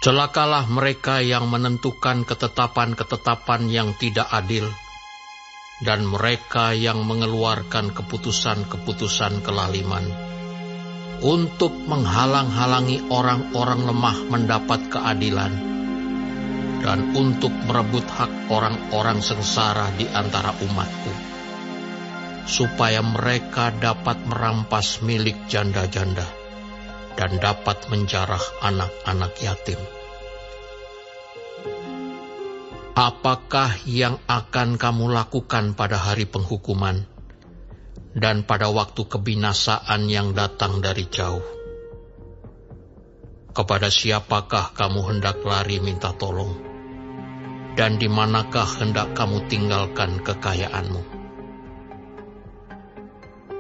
Celakalah mereka yang menentukan ketetapan-ketetapan yang tidak adil, dan mereka yang mengeluarkan keputusan-keputusan kelaliman, untuk menghalang-halangi orang-orang lemah mendapat keadilan, dan untuk merebut hak orang-orang sengsara di antara umatku, supaya mereka dapat merampas milik janda-janda, dan dapat menjarah anak-anak yatim. Apakah yang akan kamu lakukan pada hari penghukuman dan pada waktu kebinasaan yang datang dari jauh? Kepada siapakah kamu hendak lari minta tolong? Dan di manakah hendak kamu tinggalkan kekayaanmu?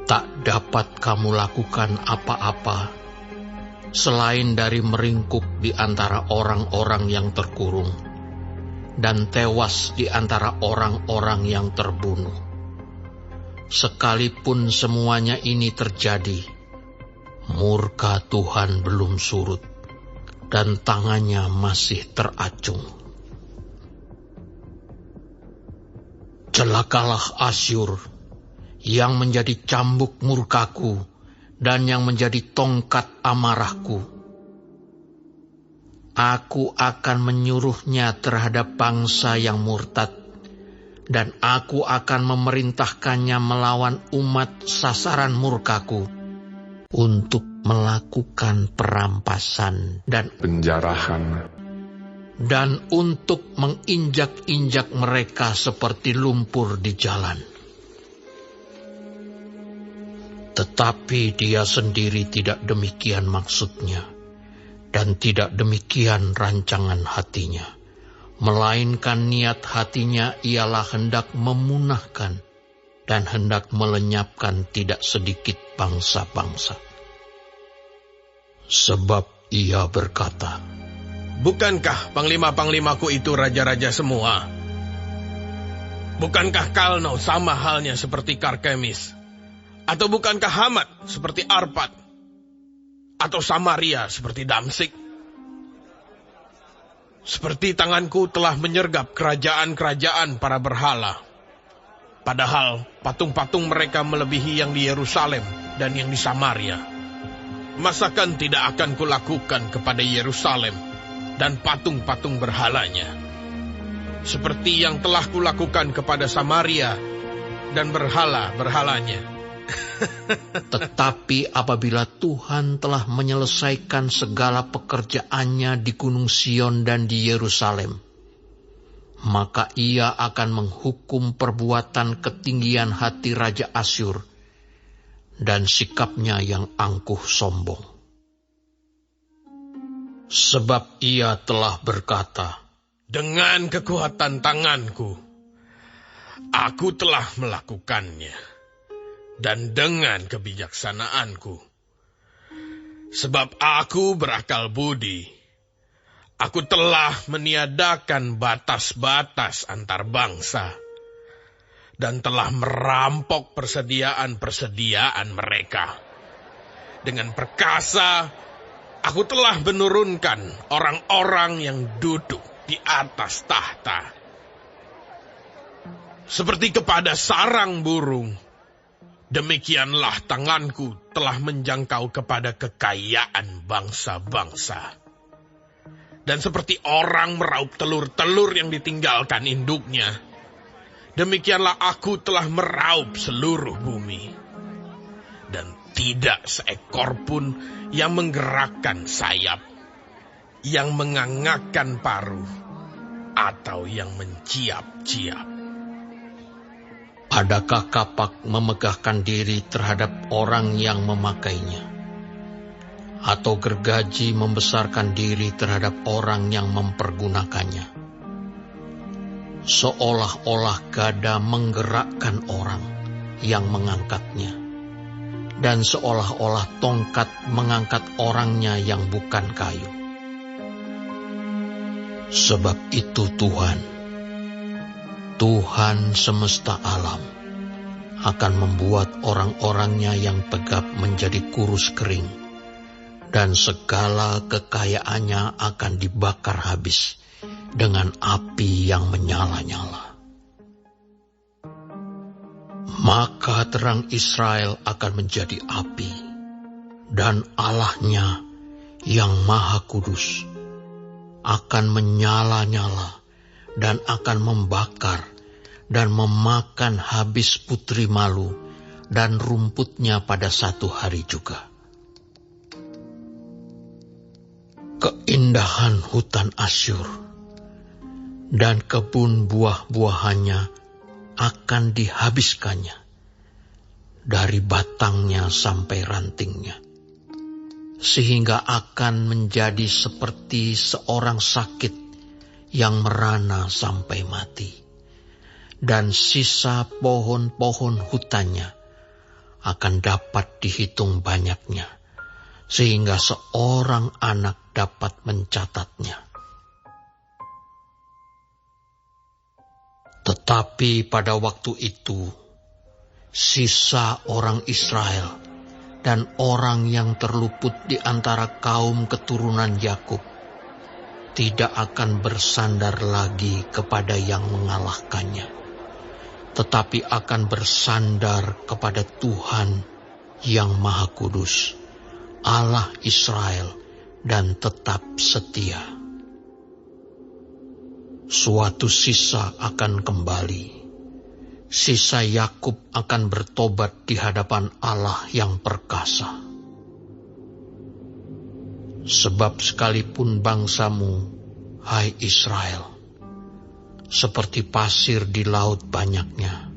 Tak dapat kamu lakukan apa-apa selain dari meringkuk di antara orang-orang yang terkurung dan tewas di antara orang-orang yang terbunuh. Sekalipun semuanya ini terjadi, murka Tuhan belum surut dan tangannya masih teracung. Celakalah Asyur yang menjadi cambuk murkaku dan yang menjadi tongkat amarahku. Aku akan menyuruhnya terhadap bangsa yang murtad, dan aku akan memerintahkannya melawan umat sasaran murkaku untuk melakukan perampasan dan penjarahan, dan untuk menginjak-injak mereka seperti lumpur di jalan. Tetapi dia sendiri tidak demikian maksudnya, dan tidak demikian rancangan hatinya, melainkan niat hatinya ialah hendak memunahkan dan hendak melenyapkan tidak sedikit bangsa-bangsa. Sebab ia berkata, bukankah panglima-panglimaku itu raja-raja semua? Bukankah Kalno sama halnya seperti Karkemis? Atau bukankah Hamat seperti Arpad? Atau Samaria seperti Damsik? Seperti tanganku telah menyergap kerajaan-kerajaan para berhala. Padahal patung-patung mereka melebihi yang di Yerusalem dan yang di Samaria. Masakan tidak akan kulakukan kepada Yerusalem dan patung-patung berhalanya, seperti yang telah kulakukan kepada Samaria dan berhala-berhalanya. Tetapi apabila Tuhan telah menyelesaikan segala pekerjaannya di Gunung Sion dan di Yerusalem, maka ia akan menghukum perbuatan ketinggian hati Raja Asyur dan sikapnya yang angkuh sombong. Sebab ia telah berkata, dengan kekuatan tanganku, aku telah melakukannya. Dan dengan kebijaksanaanku, sebab aku berakal budi, aku telah meniadakan batas-batas antar bangsa, dan telah merampok persediaan-persediaan mereka. Dengan perkasa, aku telah menurunkan orang-orang yang duduk di atas tahta, seperti kepada sarang burung. Demikianlah tanganku telah menjangkau kepada kekayaan bangsa-bangsa. Dan seperti orang meraup telur-telur yang ditinggalkan induknya, demikianlah aku telah meraup seluruh bumi. Dan tidak seekor pun yang menggerakkan sayap, yang mengangakkan paruh, atau yang menciap-ciap. Adakah kapak memegahkan diri terhadap orang yang memakainya? Atau gergaji membesarkan diri terhadap orang yang mempergunakannya? Seolah-olah gada menggerakkan orang yang mengangkatnya, dan seolah-olah tongkat mengangkat orangnya yang bukan kayu. Sebab itu Tuhan semesta alam akan membuat orang-orangnya yang tegap menjadi kurus kering, dan segala kekayaannya akan dibakar habis dengan api yang menyala-nyala. Maka terang Israel akan menjadi api, dan Allahnya yang Maha Kudus akan menyala-nyala dan akan membakar dan memakan habis putri malu dan rumputnya pada satu hari juga. Keindahan hutan Asyur dan kebun buah-buahannya akan dihabiskannya dari batangnya sampai rantingnya, sehingga akan menjadi seperti seorang sakit yang merana sampai mati, dan sisa pohon-pohon hutannya akan dapat dihitung banyaknya, sehingga seorang anak dapat mencatatnya. Tetapi pada waktu itu, sisa orang Israel dan orang yang terluput di antara kaum keturunan Yakub tidak akan bersandar lagi kepada yang mengalahkannya, tetapi akan bersandar kepada Tuhan yang Maha Kudus, Allah Israel, dan tetap setia. Suatu sisa akan kembali. Sisa Yakub akan bertobat di hadapan Allah yang perkasa. Sebab sekalipun bangsamu, hai Israel, seperti pasir di laut banyaknya,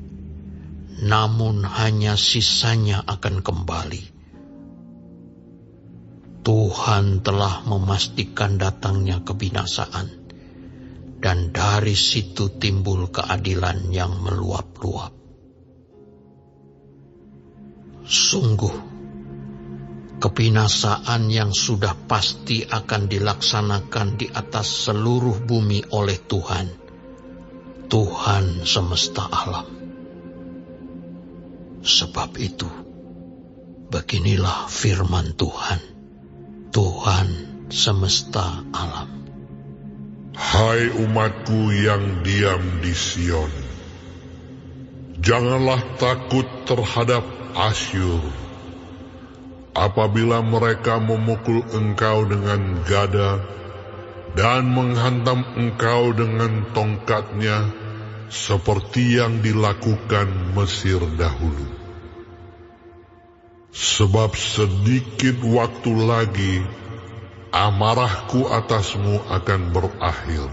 namun hanya sisanya akan kembali. Tuhan telah memastikan datangnya kebinasaan, dan dari situ timbul keadilan yang meluap-luap. Sungguh, kebinasaan yang sudah pasti akan dilaksanakan di atas seluruh bumi oleh Tuhan, Tuhan semesta alam. Sebab itu, beginilah firman Tuhan, Tuhan semesta alam. Hai umatku yang diam di Sion, janganlah takut terhadap Asyur. Apabila mereka memukul engkau dengan gada dan menghantam engkau dengan tongkatnya, seperti yang dilakukan Mesir dahulu. Sebab sedikit waktu lagi amarahku atasmu akan berakhir,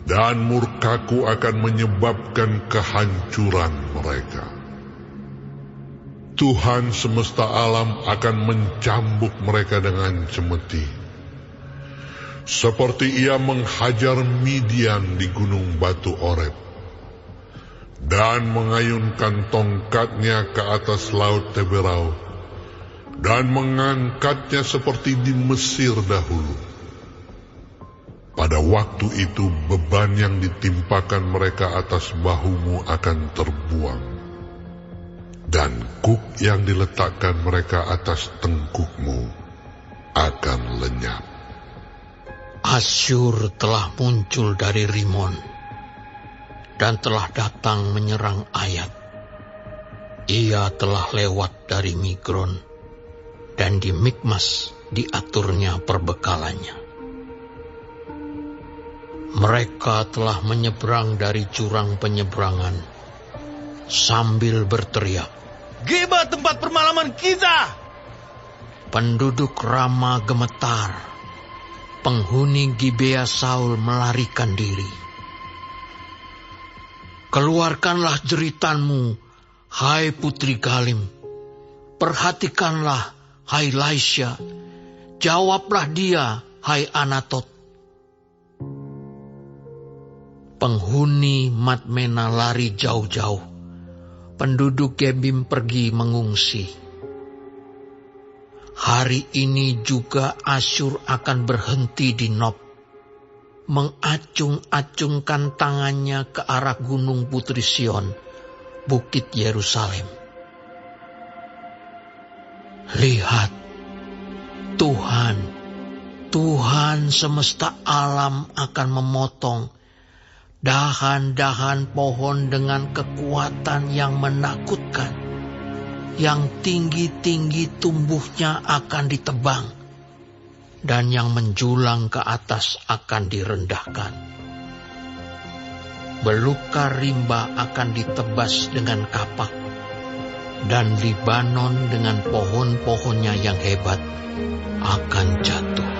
dan murkaku akan menyebabkan kehancuran mereka. Tuhan semesta alam akan mencambuk mereka dengan cemeti, seperti ia menghajar Midian di gunung batu Oreb, dan mengayunkan tongkatnya ke atas laut Teberau, dan mengangkatnya seperti di Mesir dahulu. Pada waktu itu beban yang ditimpakan mereka atas bahumu akan terbuang, dan kuk yang diletakkan mereka atas tengkukmu akan lenyap. Asyur telah muncul dari Rimon dan telah datang menyerang Ayat. Ia telah lewat dari Migron, dan di Mikmas diaturnya perbekalannya. Mereka telah menyeberang dari jurang penyeberangan sambil berteriak, Geba tempat permalaman kita! Penduduk Rama gemetar, penghuni Gibea Saul melarikan diri. Keluarkanlah jeritanmu, hai putri Galim. Perhatikanlah, hai Laisya. Jawablah dia, hai Anatot. Penghuni Madmena lari jauh-jauh. Penduduk Gebim pergi mengungsi. Hari ini juga Asyur akan berhenti di Nob, mengacung-acungkan tangannya ke arah gunung Putri Sion, bukit Yerusalem. Lihat, Tuhan semesta alam akan memotong dahan-dahan pohon dengan kekuatan yang menakutkan. Yang tinggi-tinggi tumbuhnya akan ditebang, dan yang menjulang ke atas akan direndahkan. Belukar rimba akan ditebas dengan kapak, dan Libanon dengan pohon-pohonnya yang hebat akan jatuh.